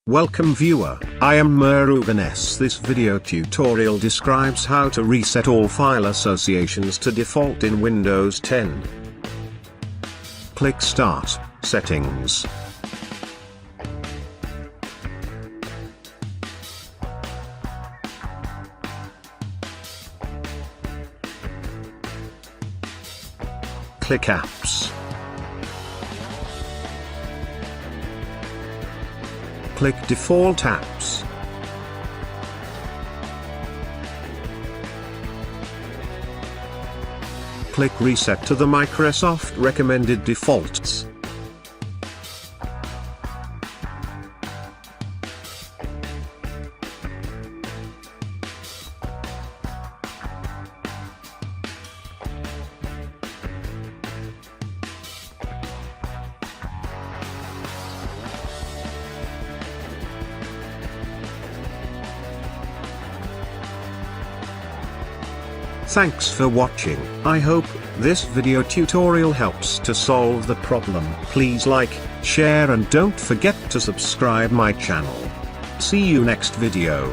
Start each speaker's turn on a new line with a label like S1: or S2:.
S1: Welcome viewer, I am Murugan S. This video tutorial describes how to reset all file associations to default in Windows 10. Click Start, Settings. Click Apps. Click Default Apps. Click Reset to the Microsoft recommended defaults. Thanks for watching. I hope this video tutorial helps to solve the problem. Please like, share and don't forget to subscribe my channel. See you next video.